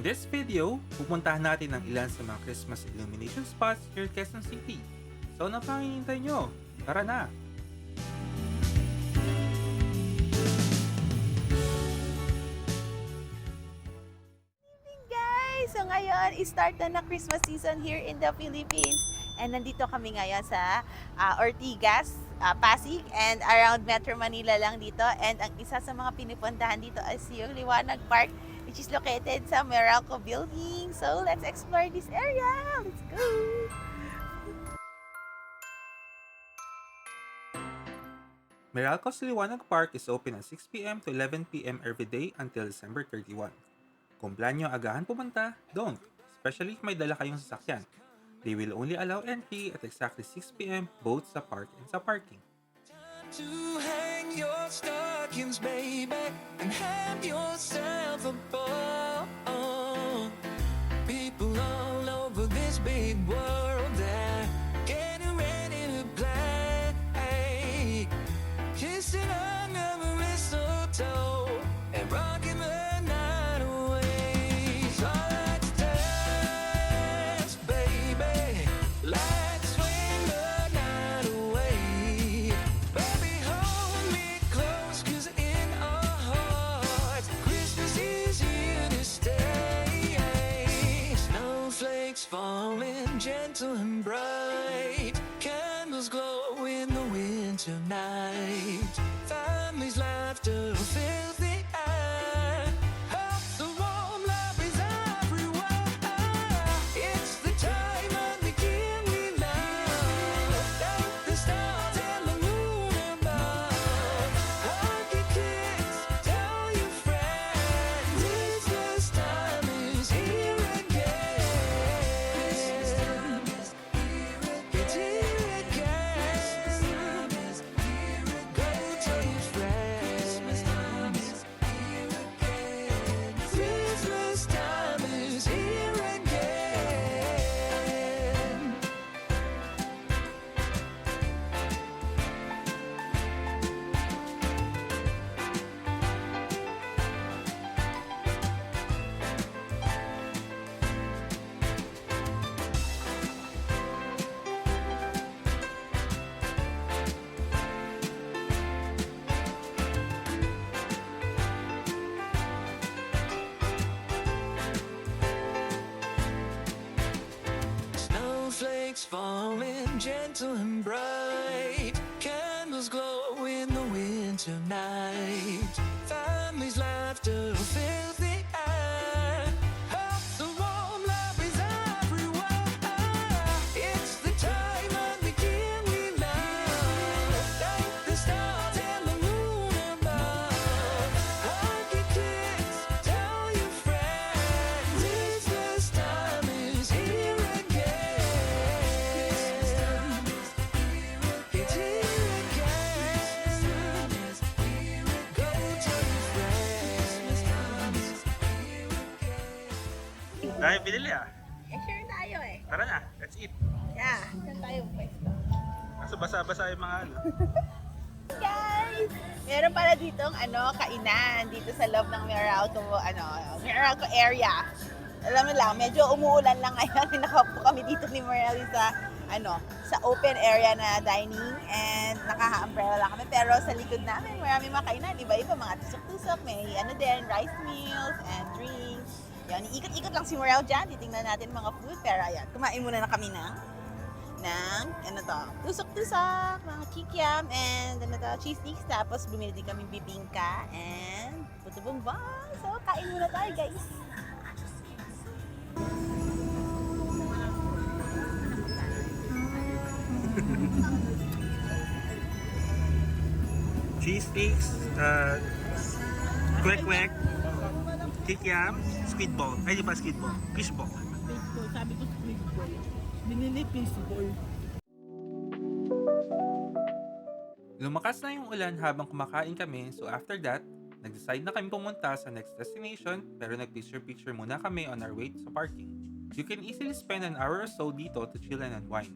this video, pupuntahan natin ang ilan sa mga Christmas illumination spots here in Quezon City. So ano pang hinihintay nyo? Tara na! Guys! So ngayon, start na Christmas season here in the Philippines. And nandito kami ngayon sa Ortigas, Pasig, and around Metro Manila lang dito. And ang isa sa mga pinupuntahan dito is yung Liwanag Park, which is located sa Meralco Building. So let's explore this area! Let's go! Meralco's Liwanag Park is open at 6 p.m. to 11 p.m. every day until December 31. Kung plan nyo agahan pumunta, don't. Especially if may dala kayong sasakyan. They will only allow entry at exactly 6 p.m. both sa park and sa parking. To hang your stockings, baby, and have yourself a ball. People all over this big world, they're getting ready to play. Kissing under the mistletoe and rocking the night away. So let's dance, baby. Let's swing the night away. Baby, hold me close, 'cause in our hearts, Christmas is here to stay. Snowflakes falling gentle and bright. Candles glow in the winter night. Families' laughter fills the air. Hearts so warm, love is everywhere. It's the time of the year we love. Thank the stars and the moon above. Hug your kids, tell your friends. Christmas time is here again. It's here again. Go tell your friends. Christmas time is here again. Snowflakes falling gentle and bright. Candles glow in the winter night. Families' laughter fills the air. Hearts so warm, love is everywhere. It's the time of the year we love. Thank the stars and the moon above. Hug your kids, tell your friends. Christmas time is here again. It's here again. Go tell your friends. Dahil binili ah. Eh, sure tayo eh. Tara na, let's eat. Yeah, saan tayo pwesto? Kaso basa-basa yung mga ano. Guys! Meron pala ditong kainan dito sa loob ng Meralco area. Alam mo lang, medyo umuulan lang ngayon. Nakaupo kami dito ni Meralco sa open area na dining and naka-umbrella kami. Pero sa likod namin, marami mga kainan. Iba-iba, mga tusok-tusok. May rice meals and drinks. Yan, ikot-ikot lang si Meralco dyan. Titingnan natin mga food. Pero ayan, kumain muna na kami ng tusok-tusok, mga kikiam, and cheese sticks. Tapos bumili din kami bibingka and puto bongbong. So, kain muna tayo, guys. Cheese sticks, kwek-kwek, kikiam, squid ball. Ay, di ba squid ball? Fish ball. Fishball, sabi ko fishball. Binili fishball. Lumakas na yung ulan habang kumakain kami, so after that, nag-decide na kami pumunta sa next destination pero nag-picture-picture muna kami on our way sa parking. You can easily spend an hour or so dito to chill and unwind.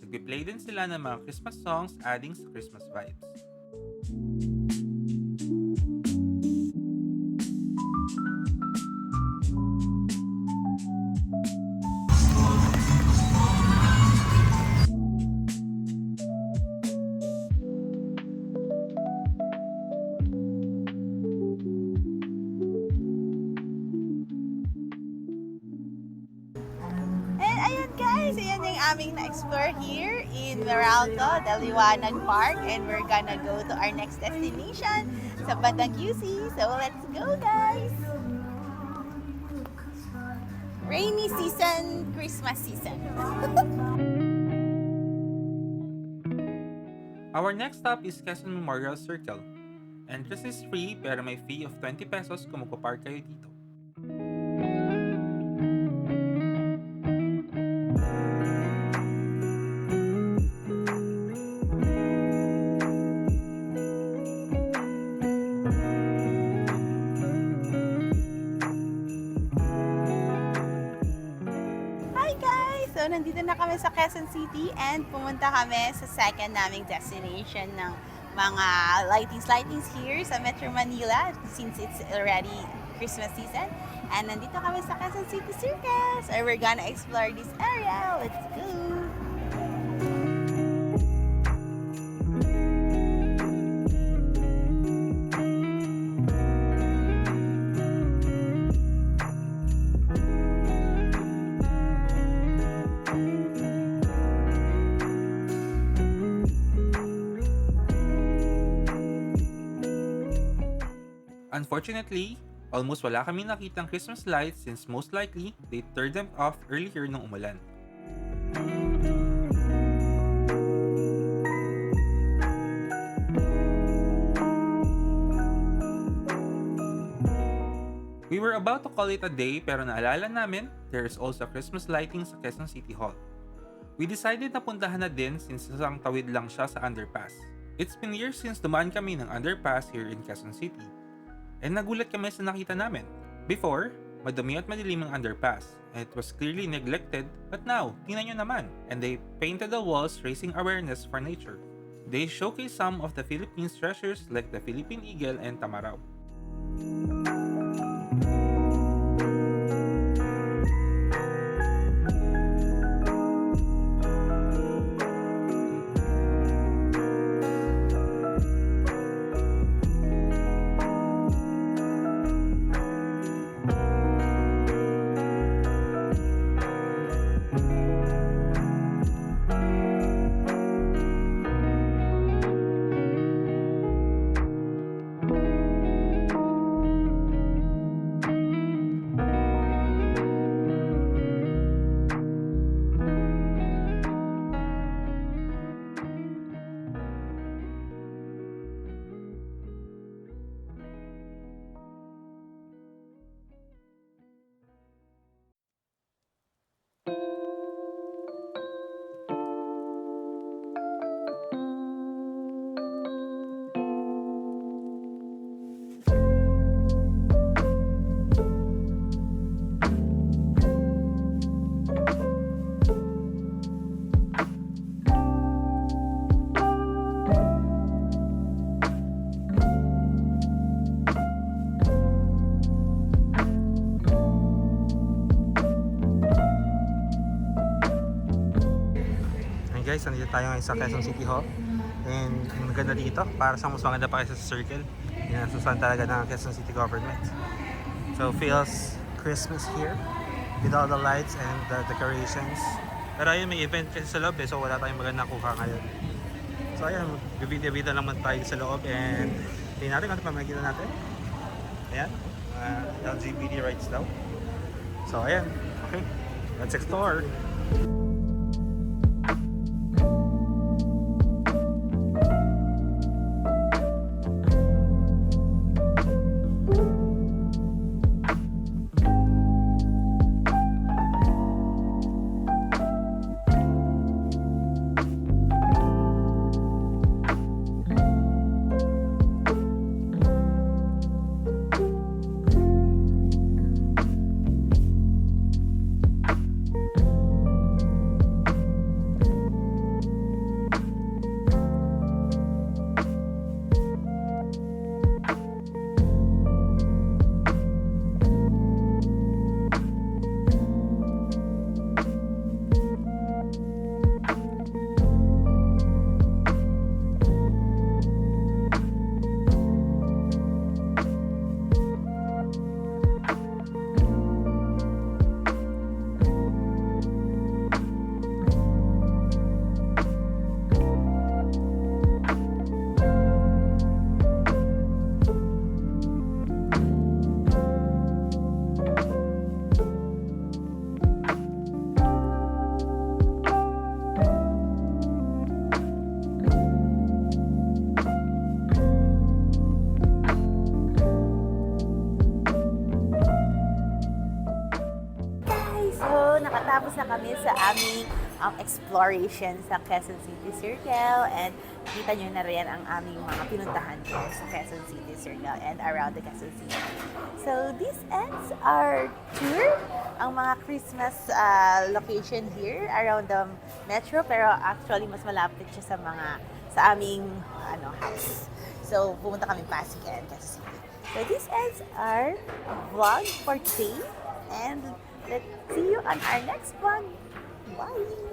Nagpi-play din sila ng mga Christmas songs adding sa Christmas vibes. naming na-explore here in Meralco, Daliwanag Park, and we're gonna go to our next destination sa bandang QC. So let's go, guys! Rainy season, Christmas season. Our next stop is Quezon Memorial Circle. Entrance is free pero may fee of 20 pesos kung magpapark kayo dito. Hi guys! So nandito na kami sa Quezon City and pumunta kami sa second naming destination ng mga lightings here sa Metro Manila since it's already Christmas season. And nandito kami sa Quezon City Circus and we're gonna explore this area. Let's go! Unfortunately, almost wala kami nakitang Christmas lights since most likely they turned them off earlier nung umulan. We were about to call it a day pero naalala namin there is also Christmas lighting sa Quezon City Hall. We decided na puntahan na din since isang tawid lang siya sa underpass. It's been years since dumaan kami ng underpass here in Quezon City. And nagulat kami sa nakita namin. Before, madumi at madilim ang underpass, and it was clearly neglected, but now, tingnan nyo naman. And they painted the walls raising awareness for nature. They showcase some of the Philippines treasures like the Philippine Eagle and Tamaraw. Guys, nandito tayo ngayon sa Quezon City Hall and ang maganda dito, para sa mas maganda pa kaysa sa Circle, inasusan talaga ng Quezon City Government. So feels Christmas here with all the lights and the decorations. Pero ayun, may event kasi sa loob so wala tayong magandang kuha ngayon. So ayun, bibida-bida naman tayo sa loob and tingnan natin ano pa makikita natin. Ayan, LGBT rights daw. So ayan, okay, let's explore. kami sa aming exploration sa Quezon City Circle and kita nyo na rin ang aming mga pinuntahan ko sa Quezon City Circle and around the Quezon City. So this ends our tour, ang mga Christmas location here around the metro, pero actually mas malapit siya sa aming house. So pumunta kami Pasig and Quezon City. So this ends our vlog for today and let's see you on our next vlog. Bye!